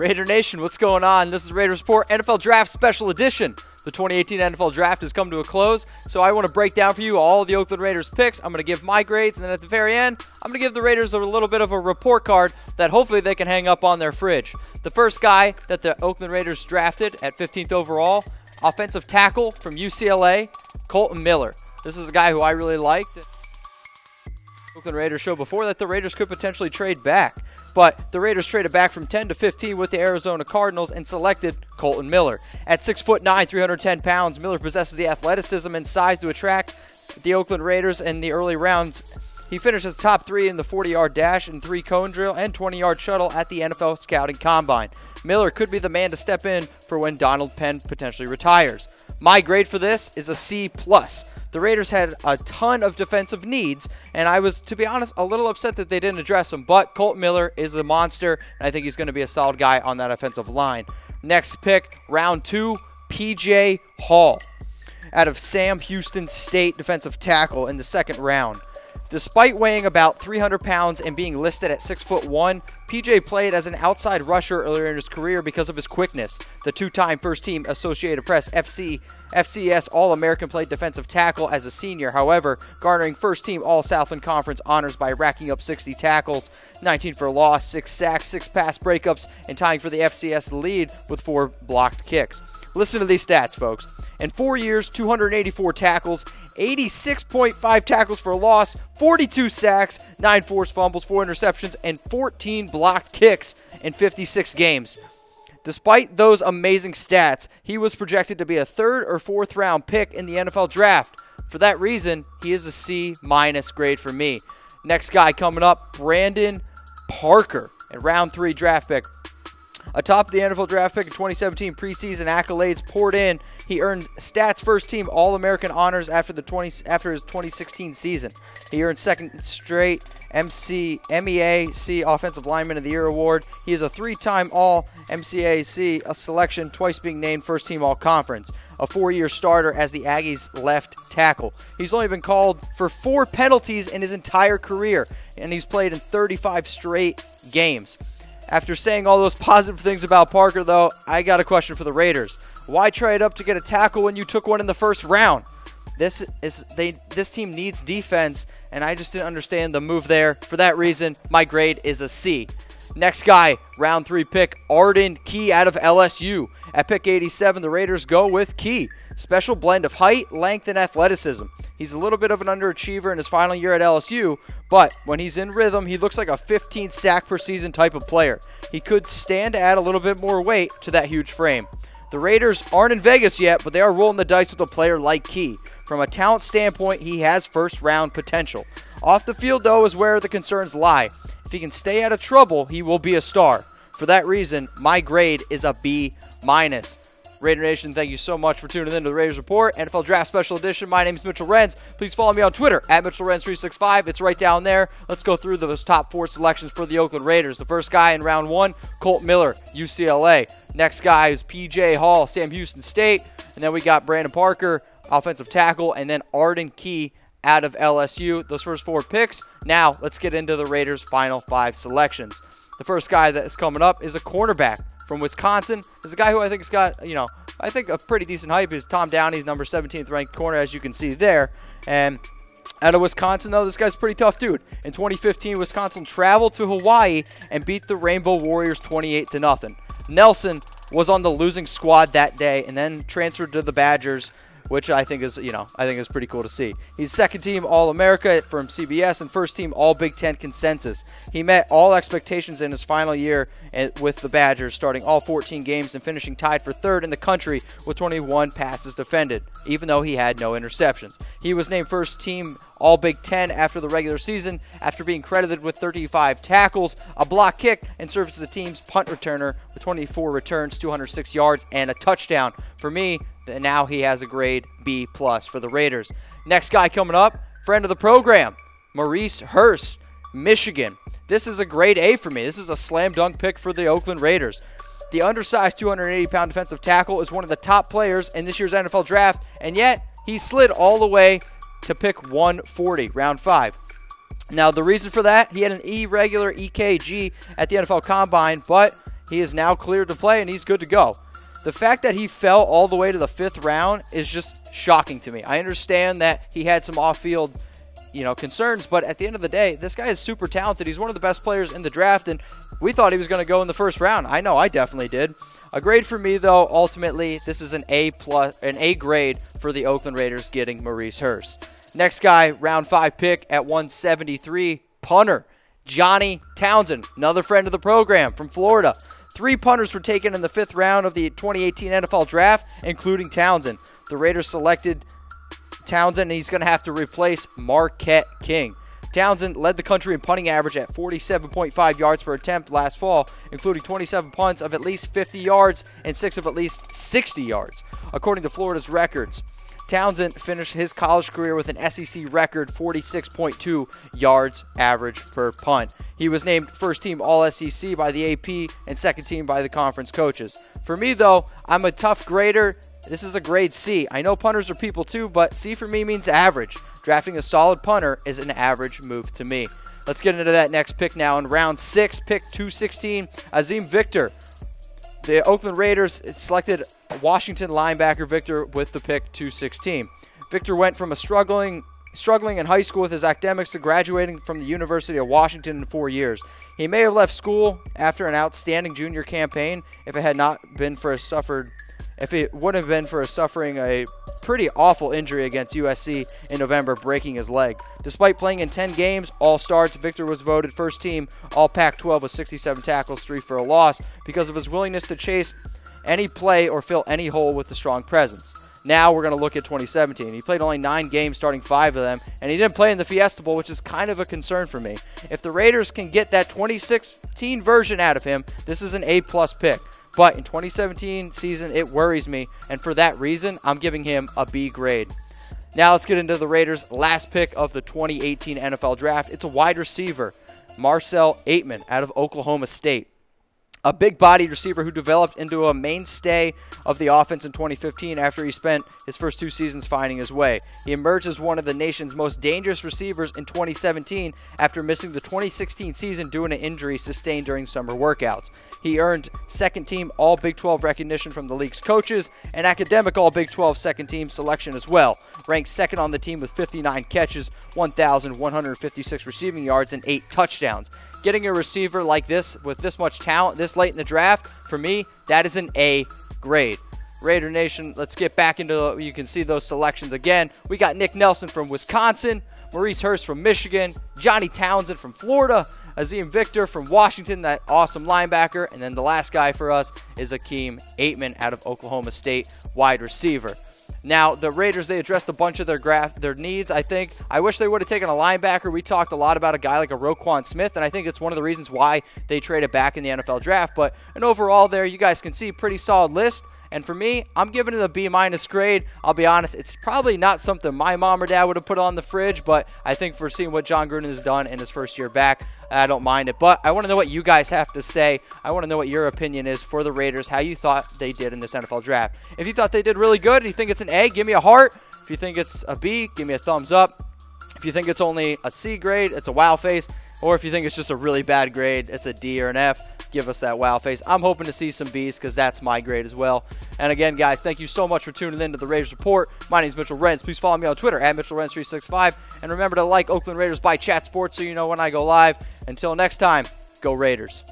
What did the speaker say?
Raider Nation, what's going on? This is Raiders Report NFL Draft Special Edition. The 2018 NFL Draft has come to a close, so I want to break down for you all the Oakland Raiders picks. I'm going to give my grades, and then at the very end, I'm going to give the Raiders a little bit of a report card that hopefully they can hang up on their fridge. The first guy that the Oakland Raiders drafted at 15th overall, offensive tackle from UCLA, Kolton Miller. This is a guy who I really liked. Oakland Raiders showed before that the Raiders could potentially trade back, but the Raiders traded back from 10 to 15 with the Arizona Cardinals and selected Kolton Miller. At 6'9", 310 pounds, Miller possesses the athleticism and size to attract the Oakland Raiders in the early rounds. He finishes top 3 in the 40-yard dash and 3 cone drill and 20-yard shuttle at the NFL Scouting Combine. Miller could be the man to step in for when Donald Penn potentially retires. My grade for this is a C+. The Raiders had a ton of defensive needs, and I was, to be honest, a little upset that they didn't address them. But Kolton Miller is a monster, and I think he's going to be a solid guy on that offensive line. Next pick, round 2, P.J. Hall, out of Sam Houston State, defensive tackle in the second round. Despite weighing about 300 pounds and being listed at 6'1", PJ played as an outside rusher earlier in his career because of his quickness. The two-time first-team Associated Press FCS All-American played defensive tackle as a senior, however, garnering first-team All-Southland Conference honors by racking up 60 tackles, 19 for loss, 6 sacks, 6 pass breakups, and tying for the FCS lead with 4 blocked kicks. Listen to these stats, folks. In 4 years, 284 tackles, 86.5 tackles for loss, 42 sacks, 9 forced fumbles, 4 interceptions, and 14 blocked kicks in 56 games. Despite those amazing stats, he was projected to be a 3rd or 4th round pick in the NFL Draft. For that reason, he is a C- grade for me. Next guy coming up, Brandon Parker, a round 3 draft pick. Atop the NFL draft pick in 2017, preseason accolades poured in. He earned Stats First Team All-American honors after his 2016 season. He earned second straight MEAC Offensive Lineman of the Year award. He is a 3-time All-MCAC selection, twice being named First Team All-Conference. A 4-year starter as the Aggies' left tackle. He's only been called for 4 penalties in his entire career, and he's played in 35 straight games. After saying all those positive things about Parker, though, I got a question for the Raiders. Why trade up to get a tackle when you took one in the first round? This team needs defense, and I just didn't understand the move there. For that reason, my grade is a C. Next guy, round 3 pick, Arden Key out of LSU. At pick 87, the Raiders go with Key. Special blend of height, length, and athleticism. He's a little bit of an underachiever in his final year at LSU, but when he's in rhythm, he looks like a 15 sack per season type of player. He could stand to add a little bit more weight to that huge frame. The Raiders aren't in Vegas yet, but they are rolling the dice with a player like Key. From a talent standpoint, he has first-round potential. Off the field, though, is where the concerns lie. If he can stay out of trouble, he will be a star. For that reason, my grade is a B-. Raider Nation, thank you so much for tuning in to the Raiders Report, NFL Draft Special Edition. My name is Mitchell Renz. Please follow me on Twitter, at MitchellRenz365. It's right down there. Let's go through those top 4 selections for the Oakland Raiders. The first guy in round 1, Kolton Miller, UCLA. Next guy is P.J. Hall, Sam Houston State. And then we got Brandon Parker, offensive tackle, and then Arden Key out of LSU. Those first 4 picks. Now, let's get into the Raiders' final 5 selections. The first guy that is coming up is a cornerback from Wisconsin. Is a guy who I think has got, I think a pretty decent hype. Is Tom Downey's number 17th ranked corner, as you can see there. And out of Wisconsin, though, this guy's a pretty tough dude. In 2015, Wisconsin traveled to Hawaii and beat the Rainbow Warriors 28-0. Nelson was on the losing squad that day and then transferred to the Badgers, which I think is, pretty cool to see. He's second-team All-America from CBS and first-team All-Big Ten consensus. He met all expectations in his final year with the Badgers, starting all 14 games and finishing tied for 3rd in the country with 21 passes defended, even though he had no interceptions. He was named first-team All-Big Ten after the regular season after being credited with 35 tackles, a block kick, and serves as the team's punt returner with 24 returns, 206 yards, and a touchdown. For me, now he has a grade B+ for the Raiders. Next guy coming up, friend of the program, Maurice Hurst, Michigan. This is a grade A for me. This is a slam dunk pick for the Oakland Raiders. The undersized 280-pound defensive tackle is one of the top players in this year's NFL Draft, and yet he slid all the way to pick 140, round 5. Now, the reason for that, he had an irregular EKG at the NFL Combine, but He is now cleared to play, and he's good to go. The fact that he fell all the way to the 5th round is just shocking to me. I understand that he had some off-field, concerns, but at the end of the day, this guy is super talented. He's one of the best players in the draft, and we thought he was going to go in the 1st round. I know I definitely did. A grade for me, though, ultimately, this is an A grade for the Oakland Raiders getting Maurice Hurst. Next guy, round 5 pick at 173, punter, Johnny Townsend, another friend of the program from Florida. 3 punters were taken in the 5th round of the 2018 NFL Draft, including Townsend. The Raiders selected Townsend, and he's going to have to replace Marquette King. Townsend led the country in punting average at 47.5 yards per attempt last fall, including 27 punts of at least 50 yards and 6 of at least 60 yards. According to Florida's records, Townsend finished his college career with an SEC record 46.2 yards average per punt. He was named first team All-SEC by the AP and second team by the conference coaches. For me, though, I'm a tough grader. This is a grade C. I know punters are people too, but C for me means average. Drafting a solid punter is an average move to me. Let's get into that next pick now. In round 6, pick 216, Azeem Victor. The Oakland Raiders selected Washington linebacker Victor with the pick 216. Victor went from struggling in high school with his academics to graduating from the University of Washington in 4 years. He may have left school after an outstanding junior campaign if it wouldn't have been for suffering a pretty awful injury against USC in November, breaking his leg. Despite playing in 10 games, all starts, Victor was voted first team All Pac-12 with 67 tackles, 3 for a loss, because of his willingness to chase any play or fill any hole with a strong presence. Now we're going to look at 2017. He played only 9 games, starting 5 of them, and he didn't play in the Fiesta Bowl, which is kind of a concern for me. If the Raiders can get that 2016 version out of him, this is an A-plus pick. But in 2017 season, it worries me, and for that reason, I'm giving him a B grade. Now let's get into the Raiders' last pick of the 2018 NFL Draft. It's a wide receiver, Marcell Ateman out of Oklahoma State. A big-bodied receiver who developed into a mainstay of the offense in 2015 after he spent his first 2 seasons finding his way. He emerged as one of the nation's most dangerous receivers in 2017 after missing the 2016 season due to an injury sustained during summer workouts. He earned second-team All-Big 12 recognition from the league's coaches and academic All-Big 12 second-team selection as well. Ranked second on the team with 59 catches, 1,156 receiving yards, and 8 touchdowns. Getting a receiver like this with this much talent this late in the draft, for me, that is an A grade. Raider Nation, let's get back into, you can see those selections again. We got Nick Nelson from Wisconsin, Maurice Hurst from Michigan, Johnny Townsend from Florida, Azeem Victor from Washington, that awesome linebacker, and then the last guy for us is Akeem Ateman out of Oklahoma State, wide receiver. Now, the Raiders, they addressed a bunch of their needs, I think. I wish they would have taken a linebacker. We talked a lot about a guy like a Roquan Smith, and I think it's one of the reasons why they traded back in the NFL Draft. But an overall there, you guys can see, pretty solid list. And for me, I'm giving it a B- grade. I'll be honest, it's probably not something my mom or dad would have put on the fridge, but I think for seeing what John Gruden has done in his first year back, I don't mind it. But I want to know what you guys have to say. I want to know what your opinion is for the Raiders, how you thought they did in this NFL Draft. If you thought they did really good, you think it's an A, give me a heart. If you think it's a B, give me a thumbs up. If you think it's only a C grade, it's a wow face. Or if you think it's just a really bad grade, it's a D or an F, give us that wow face. I'm hoping to see some Bs because that's my grade as well. And again, guys, thank you so much for tuning in to the Raiders Report. My name is Mitchell Renz. Please follow me on Twitter at MitchellRenz365. And remember to like Oakland Raiders by Chat Sports so you know when I go live. Until next time, go Raiders.